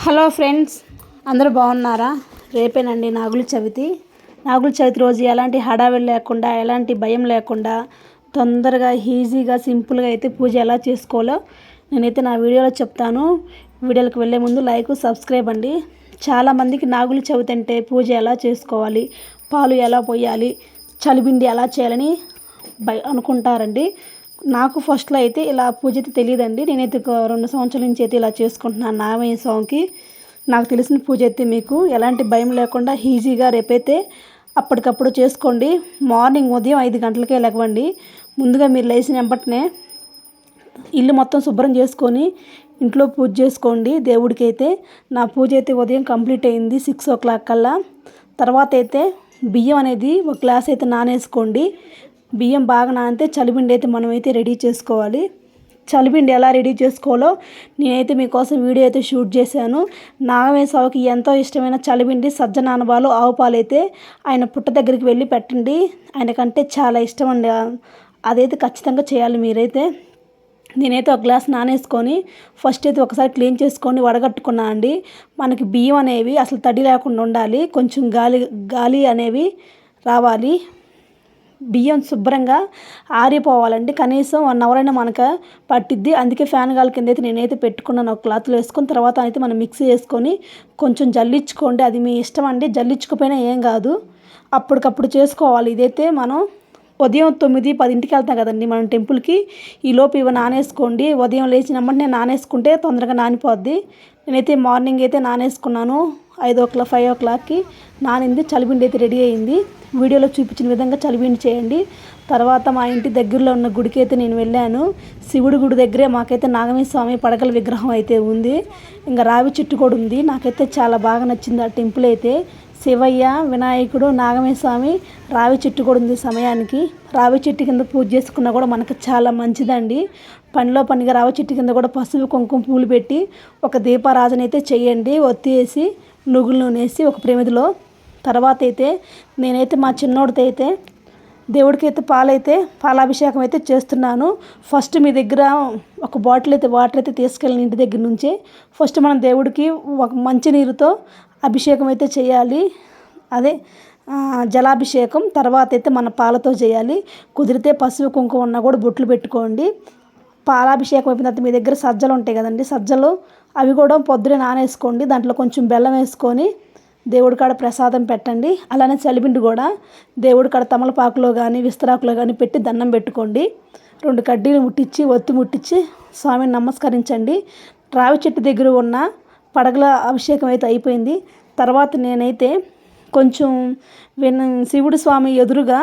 Hello friends, అందరూ బాగున్నారా? రేపేనండి నాగుల చవితి. నాగుల చవితి రోజు ఎలాంటి హడావిడి లేకుండా, ఎలాంటి భయం లేకుండా తొందరగా ఈజీగా సింపుల్గా అయితే పూజ ఎలా చేసుకోవాలో నేనైతే నా వీడియోలో చెప్తాను. వీడియోలకు వెళ్ళే ముందు లైక్, సబ్స్క్రైబ్ అండి. చాలామందికి నాగుల చవితి అంటే పూజ ఎలా చేసుకోవాలి, పాలు ఎలా పోయాలి, చలిబిండి ఎలా చేయాలని అనుకుంటారండి. నాకు ఫస్ట్లో అయితే ఇలా పూజ అయితే తెలియదండి. నేనైతే 2 సంవత్సరాల నుంచి అయితే ఇలా చేసుకుంటున్నాను. నాగమయ్య స్వామికి నాకు తెలిసిన పూజ అయితే మీకు ఎలాంటి భయం లేకుండా ఈజీగా రేపైతే అప్పటికప్పుడు చేసుకోండి. మార్నింగ్ ఉదయం 5 గంటలకే లేవండి. ముందుగా మీరు లేచిన వెంబటనే ఇల్లు మొత్తం శుభ్రం చేసుకొని ఇంట్లో పూజ చేసుకోండి. దేవుడికి అయితే నా పూజ అయితే ఉదయం కంప్లీట్ అయింది 6 o'clock కల్లా. తర్వాత అయితే బియ్యం అనేది ఒక గ్లాస్ అయితే నానేసుకోండి. బియ్యం బాగా నానితే చలిబిండి అయితే మనమైతే రెడీ చేసుకోవాలి. చలిబిండి ఎలా రెడీ చేసుకోవాలో నేనైతే మీకోసం వీడియో అయితే షూట్ చేశాను. నాగమయ్య స్వామికి ఎంతో ఇష్టమైన చలిబిండి, సజ్జనానబాలు, ఆవు పాలు అయితే ఆయన పుట్ట దగ్గరికి వెళ్ళి పెట్టండి. ఆయనకంటే చాలా ఇష్టం అండి. అదైతే ఖచ్చితంగా చేయాలి మీరైతే. నేనైతే ఒక గ్లాస్ నానేసుకొని ఫస్ట్ అయితే ఒకసారి క్లీన్ చేసుకొని వడగట్టుకున్నా అండి. మనకి బియ్యం అనేవి అసలు తడి లేకుండా ఉండాలి. కొంచెం గాలి అనేవి రావాలి. బియ్యం శుభ్రంగా ఆరిపోవాలండి. కనీసం 1 hour అయినా మనకు పట్టిద్ది. అందుకే ఫ్యాన్ గాలి కింద అయితే నేనైతే పెట్టుకున్నాను. ఒక క్లాత్లో వేసుకొని తర్వాత అయితే మనం మిక్సీ వేసుకొని కొంచెం జల్లించుకోండి. అది మీ ఇష్టం అండి. జల్లించుకపోయినా ఏం కాదు, అప్పటికప్పుడు చేసుకోవాలి. ఇదైతే మనం ఉదయం 9, 10ంటికి వెళ్తాం కదండి మనం టెంపుల్కి. ఈలోపు ఇవి నానేసుకోండి. ఉదయం లేచినమ్మటి నేను నానేసుకుంటే తొందరగా నానిపోద్ది. నేనైతే మార్నింగ్ అయితే నానేసుకున్నాను. 5 o'clockకి నానింది. చలిబిండి అయితే రెడీ అయింది. వీడియోలో చూపించిన విధంగా చలిబిండి చేయండి. తర్వాత మా ఇంటి దగ్గరలో ఉన్న గుడికి అయితే నేను వెళ్ళాను. శివుడి గుడి దగ్గరే మాకైతే నాగమయ్య స్వామి పడగల విగ్రహం అయితే ఉంది. ఇంకా రావి చెట్టు కూడా ఉంది. నాకైతే చాలా బాగా నచ్చింది ఆ టెంపుల్ అయితే. శివయ్య, వినాయకుడు, నాగమయ్య స్వామి, రావి చెట్టు కూడా ఉంది. సమయానికి రావి చెట్టు కింద పూజ చేసుకున్నా కూడా మనకు చాలా మంచిదండి. పనిలో పనిగా రావి చెట్టు కింద కూడా పసుపు, కుంకుమ, పూలు పెట్టి ఒక దీపారాధన అయితే చేయండి. ఒత్తి వేసి నువ్వుల నూనె వేసి ఒక ప్రమిదిలో. తర్వాత అయితే నేనైతే మా చిన్నోడితో అయితే దేవుడికి అయితే పాలాభిషేకం అయితే చేస్తున్నాను. ఫస్ట్ మీ దగ్గర ఒక బాటిల్ అయితే వాటర్ అయితే తీసుకెళ్ళిన ఇంటి దగ్గర నుంచే ఫస్ట్ మనం దేవుడికి ఒక మంచినీరుతో అభిషేకం అయితే చేయాలి. అదే జలాభిషేకం. తర్వాత అయితే మన పాలతో చేయాలి. కుదిరితే పసుపు, కుంకుమ ఉన్నా కూడా బొట్లు పెట్టుకోండి. పాలాభిషేకం అయిపోయిన తర్వాత మీ దగ్గర సజ్జలు ఉంటాయి కదండి, సజ్జలు అవి కూడా పొద్దునే నానేసుకోండి. దాంట్లో కొంచెం బెల్లం వేసుకొని దేవుడి కాడ ప్రసాదం పెట్టండి. అలానే చలిబిండి కూడా దేవుడి కాడ తమలపాకులో కానీ విస్తరాకులో కానీ పెట్టి దండం పెట్టుకోండి. 2 కడ్డీలు ముట్టించి ఒత్తి ముట్టించి స్వామిని నమస్కరించండి. రావి చెట్టు దగ్గర ఉన్న పడగల అభిషేకం అయితే అయిపోయింది. తర్వాత నేనైతే కొంచెం శివుడి స్వామి ఎదురుగా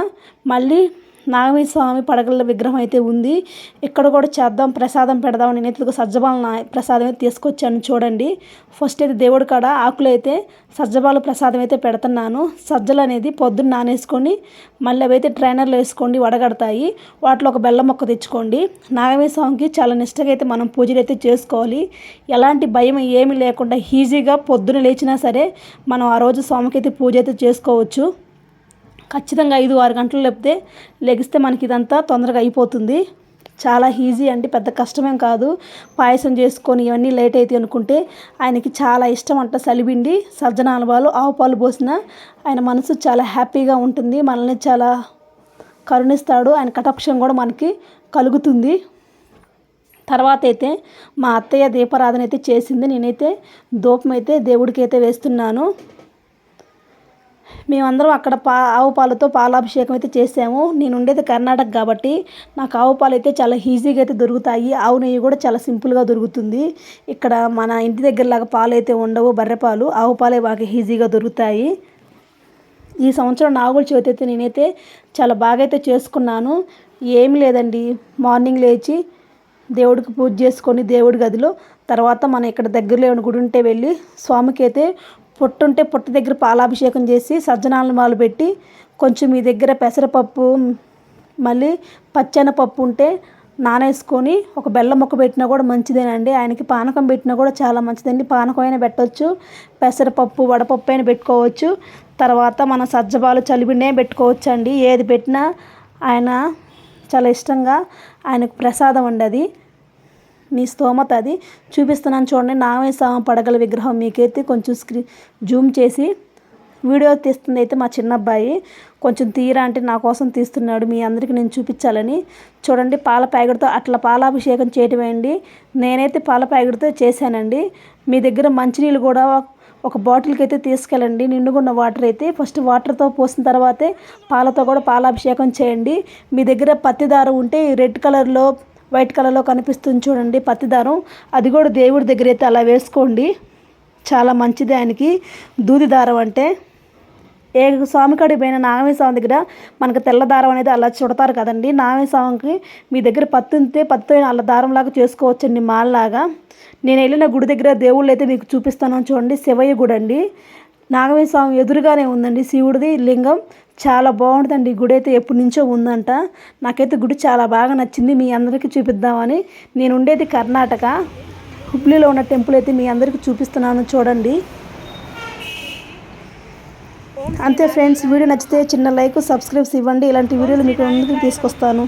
మళ్ళీ నాగమయ్య స్వామి పడగల విగ్రహం అయితే ఉంది. ఇక్కడ కూడా చేద్దాం, ప్రసాదం పెడదాం. నేనైతే సజ్జబాల ప్రసాదం అయితే తీసుకొచ్చాను చూడండి. ఫస్ట్ అయితే దేవుడి కాడ ఆకులు అయితే సజ్జబాల ప్రసాదం అయితే పెడుతున్నాను. సజ్జలు అనేది పొద్దున్న నానేసుకొని మళ్ళీ అవైతే ట్రైనర్లో వేసుకోండి, వడగడతాయి. వాటిలో ఒక బెల్లం మొక్క తెచ్చుకోండి. నాగమయ్య స్వామికి చాలా నిష్టగా అయితే మనం పూజలు అయితే చేసుకోవాలి. ఎలాంటి భయం ఏమీ లేకుండా ఈజీగా పొద్దున లేచినా సరే మనం ఆ రోజు స్వామికి అయితే పూజ అయితే చేసుకోవచ్చు. ఖచ్చితంగా 5-6 గంటలు లేపితే లెగిస్తే మనకి ఇదంతా తొందరగా అయిపోతుంది. చాలా ఈజీ అండి, పెద్ద కష్టమేం కాదు. పాయసం చేసుకొని ఇవన్నీ లేట్ అయితే అనుకుంటే ఆయనకి చాలా ఇష్టం అంట. చలిబిండి, సజ్జనానబాలు, ఆవు పాలు పోసిన ఆయన మనసు చాలా హ్యాపీగా ఉంటుంది. మనల్ని చాలా కరుణిస్తాడు. ఆయన కటాక్షం కూడా మనకి కలుగుతుంది. తర్వాత అయితే మా అత్తయ్య దీపారాధన అయితే చేసింది. నేనైతే ధూపం అయితే దేవుడికి అయితే వేస్తున్నాను. మేమందరం అక్కడ ఆవు పాలతో పాలాభిషేకం అయితే చేసాము. నేను ఉండేది కర్ణాటక కాబట్టి నాకు ఆవు పాలు అయితే చాలా ఈజీగా అయితే దొరుకుతాయి. ఆవు నెయ్యి కూడా చాలా సింపుల్గా దొరుకుతుంది. ఇక్కడ మన ఇంటి దగ్గరలాగా పాలు అయితే ఉండవు, బర్రె పాలు. ఆవు పాలే బాగా ఈజీగా దొరుకుతాయి. ఈ సంవత్సరం నాగుల చవితి అయితే నేనైతే చాలా బాగా అయితే చేసుకున్నాను. ఏమి లేదండి, మార్నింగ్ లేచి దేవుడికి పూజ చేసుకొని దేవుడి గదిలో, తర్వాత మన ఇక్కడ దగ్గరలో ఏమైనా గుడి ఉంటే వెళ్ళి స్వామికి అయితే పుట్టుంటే పుట్ట దగ్గర పాలాభిషేకం చేసి సజ్జనానబాలు పెట్టి కొంచెం మీ దగ్గర పెసరపప్పు, మళ్ళీ పచ్చెనపప్పు ఉంటే నానేసుకొని ఒక బెల్లం ముక్క పెట్టినా కూడా మంచిదేనండి. ఆయనకి పానకం పెట్టినా కూడా చాలా మంచిదండి. పానకం అయినా పెట్టవచ్చు, పెసరపప్పు, వడపప్పు అయినా పెట్టుకోవచ్చు. తర్వాత మన సజ్జబాలు, చలిబిండి అయినా పెట్టుకోవచ్చు అండి. ఏది పెట్టినా ఆయన చాలా ఇష్టంగా ఆయనకు ప్రసాదం అండి అది. మీ స్తోమత అది. చూపిస్తున్నాను చూడండి, నాగమయ్య స్వామి పడగల విగ్రహం. మీకైతే కొంచెం జూమ్ చేసి వీడియో తీస్తుంది అయితే మా చిన్న అబ్బాయి. కొంచెం తీరా అంటే నా కోసం తీస్తున్నాడు, మీ అందరికీ నేను చూపించాలని. చూడండి, పాల ప్యాకెట్తో అట్లా పాలాభిషేకం చేయటమేండి. నేనైతే పాల ప్యాకెట్తో చేశానండి. మీ దగ్గర మంచినీళ్ళు కూడా ఒక బాటిల్కి అయితే తీసుకెళ్ళండి. నిండుగున్న వాటర్ అయితే ఫస్ట్ వాటర్తో పోసిన తర్వాతే పాలతో కూడా పాలాభిషేకం చేయండి. మీ దగ్గర పత్తి దారం ఉంటే రెడ్ కలర్లో వైట్ కలర్లో కనిపిస్తుంది చూడండి పత్తి దారం, అది కూడా దేవుడి దగ్గర అయితే అలా వేసుకోండి, చాలా మంచిది ఆయనకి దూది దారం అంటే. ఏ స్వామి కాడికి పోయిన నాగమయ్య స్వామి దగ్గర మనకు తెల్ల దారం అనేది అలా చుడతారు కదండి. నాగమయ్య స్వామికి మీ దగ్గర పత్తి ఉంటే పత్తి అలా దారంలాగా చేసుకోవచ్చండి, మాల్లాగా. నేను వెళ్ళిన గుడి దగ్గర దేవుళ్ళు అయితే మీకు చూపిస్తాను చూడండి, శివయ్య గుడి అండి. నాగమయ్య స్వామి ఎదురుగానే ఉందండి శివుడిది లింగం. చాలా బాగుంటుందండి. గుడి అయితే ఎప్పటి నుంచో ఉందంట. నాకైతే గుడి చాలా బాగా నచ్చింది, మీ అందరికీ చూపిద్దామని. నేను ఉండేది కర్ణాటక, హుబ్లీలో ఉన్న టెంపుల్ అయితే మీ అందరికీ చూపిస్తున్నాను చూడండి. అంతే ఫ్రెండ్స్, వీడియో నచ్చితే చిన్న లైక్, సబ్స్క్రైబ్స్ ఇవ్వండి. ఇలాంటి వీడియోలు మీకు ముందుకు తీసుకొస్తాను.